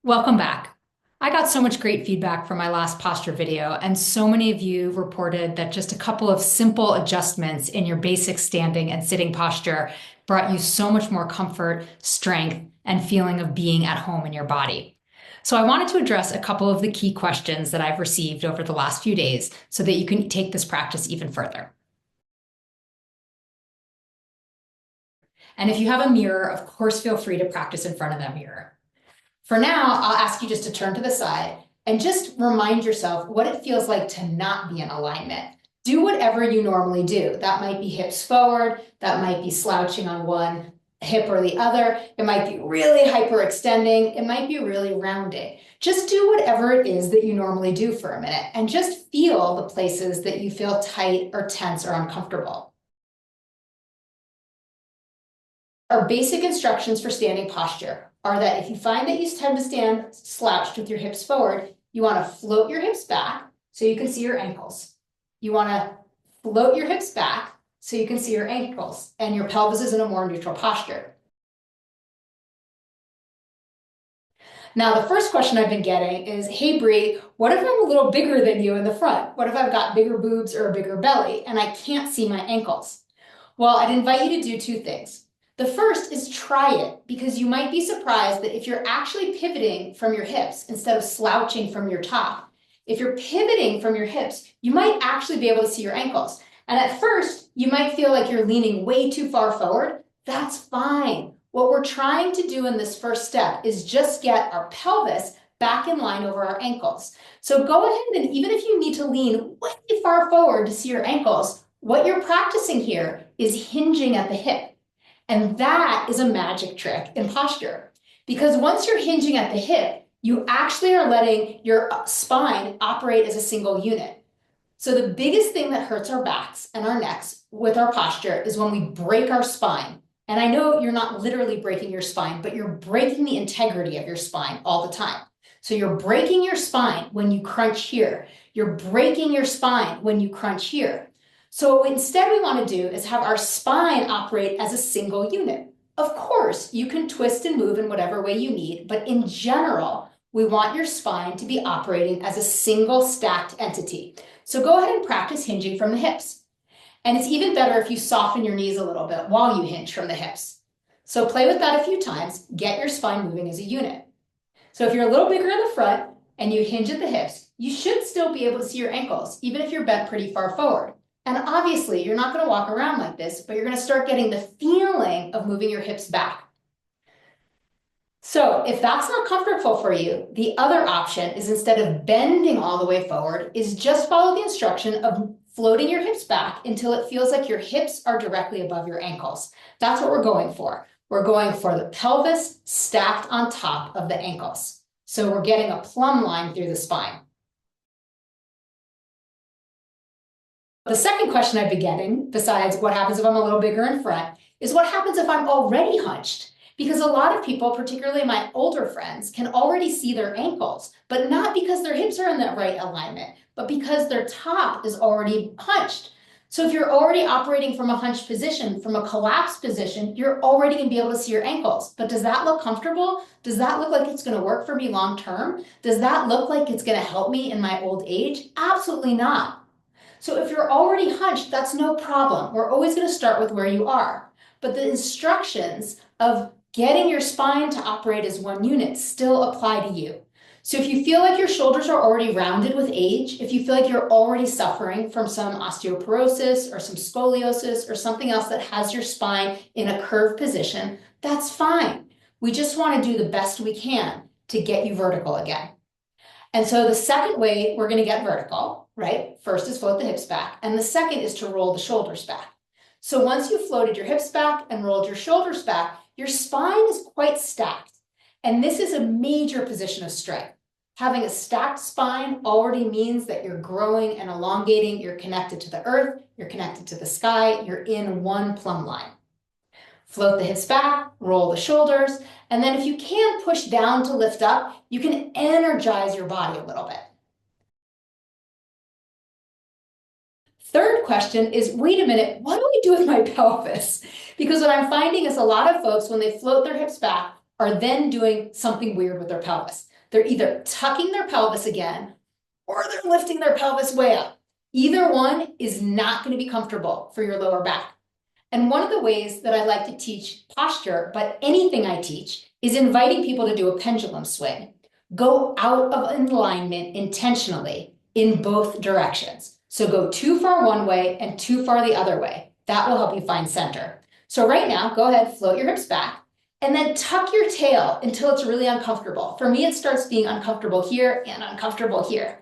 Welcome back. I got so much great feedback from my last posture video, and so many of you reported that just a couple of simple adjustments in your basic standing and sitting posture brought you so much more comfort, strength, and feeling of being at home in your body. So I wanted to address a couple of the key questions that I've received over the last few days so that you can take this practice even further. And if you have a mirror, of course, feel free to practice in front of that mirror. For now, I'll ask you just to turn to the side and just remind yourself what it feels like to not be in alignment. Do whatever you normally do. That might be hips forward, that might be slouching on one hip or the other, it might be really hyperextending, it might be really rounding. Just do whatever it is that you normally do for a minute and just feel the places that you feel tight or tense or uncomfortable. Our basic instructions for standing posture are that if you find that you tend to stand slouched with your hips forward, you want to float your hips back so you can see your ankles. You want to float your hips back so you can see your ankles and your pelvis is in a more neutral posture. Now, the first question I've been getting is, hey, Bree, what if I'm a little bigger than you in the front? What if I've got bigger boobs or a bigger belly and I can't see my ankles? Well, I'd invite you to do two things. The first is try it, because you might be surprised that if you're actually pivoting from your hips instead of slouching from your top, if you're pivoting from your hips, you might actually be able to see your ankles. And at first, you might feel like you're leaning way too far forward. That's fine. What we're trying to do in this first step is just get our pelvis back in line over our ankles. So go ahead and even if you need to lean way far forward to see your ankles, what you're practicing here is hinging at the hip. And that is a magic trick in posture, because once you're hinging at the hip, you actually are letting your spine operate as a single unit. So the biggest thing that hurts our backs and our necks with our posture is when we break our spine. And I know you're not literally breaking your spine, but you're breaking the integrity of your spine all the time. So you're breaking your spine when you crunch here. You're breaking your spine when you crunch here. So what instead we want to do is have our spine operate as a single unit. Of course, you can twist and move in whatever way you need, but in general, we want your spine to be operating as a single stacked entity. So go ahead and practice hinging from the hips. And it's even better if you soften your knees a little bit while you hinge from the hips. So play with that a few times, get your spine moving as a unit. So if you're a little bigger in the front and you hinge at the hips, you should still be able to see your ankles, even if you're bent pretty far forward. And obviously, you're not going to walk around like this, but you're going to start getting the feeling of moving your hips back. So if that's not comfortable for you, the other option is, instead of bending all the way forward, is just follow the instruction of floating your hips back until it feels like your hips are directly above your ankles. That's what we're going for. We're going for the pelvis stacked on top of the ankles. So we're getting a plumb line through the spine. The second question I've been getting, besides what happens if I'm a little bigger in front, is what happens if I'm already hunched? Because a lot of people, particularly my older friends, can already see their ankles, but not because their hips are in the right alignment, but because their top is already hunched. So if you're already operating from a hunched position, from a collapsed position, you're already going to be able to see your ankles. But does that look comfortable? Does that look like it's going to work for me long term? Does that look like it's going to help me in my old age? Absolutely not. So if you're already hunched, that's no problem. We're always going to start with where you are. But the instructions of getting your spine to operate as one unit still apply to you. So if you feel like your shoulders are already rounded with age, if you feel like you're already suffering from some osteoporosis or some scoliosis or something else that has your spine in a curved position, that's fine. We just want to do the best we can to get you vertical again. And so the second way we're going to get vertical, right? First is float the hips back, and the second is to roll the shoulders back. So once you've floated your hips back and rolled your shoulders back, your spine is quite stacked. And this is a major position of strength. Having a stacked spine already means that you're growing and elongating, you're connected to the earth, you're connected to the sky, you're in one plumb line. Float the hips back, roll the shoulders, and then if you can push down to lift up, you can energize your body a little bit. Third question is, wait a minute, what do I do with my pelvis? Because what I'm finding is a lot of folks, when they float their hips back, are then doing something weird with their pelvis. They're either tucking their pelvis again or they're lifting their pelvis way up. Either one is not going to be comfortable for your lower back. And one of the ways that I like to teach posture, but anything I teach, is inviting people to do a pendulum swing. Go out of alignment intentionally in both directions. So go too far one way and too far the other way. That will help you find center. So right now, go ahead, float your hips back, and then tuck your tail until it's really uncomfortable. For me, it starts being uncomfortable here and uncomfortable here.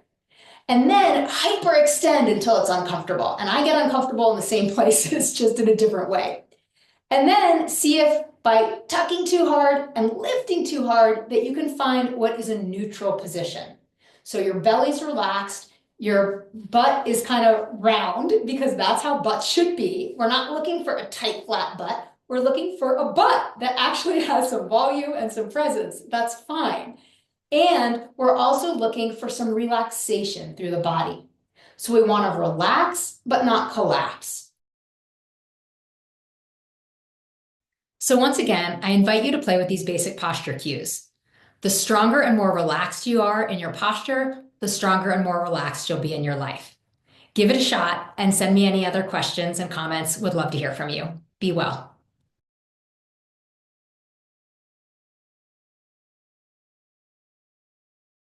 And then hyperextend until it's uncomfortable. And I get uncomfortable in the same places, just in a different way. And then see if by tucking too hard and lifting too hard that you can find what is a neutral position. So your belly's relaxed, your butt is kind of round because that's how butts should be. We're not looking for a tight, flat butt. We're looking for a butt that actually has some volume and some presence. That's fine. And we're also looking for some relaxation through the body. So we want to relax, but not collapse. So once again, I invite you to play with these basic posture cues. The stronger and more relaxed you are in your posture, the stronger and more relaxed you'll be in your life. Give it a shot and send me any other questions and comments. Would love to hear from you. Be well.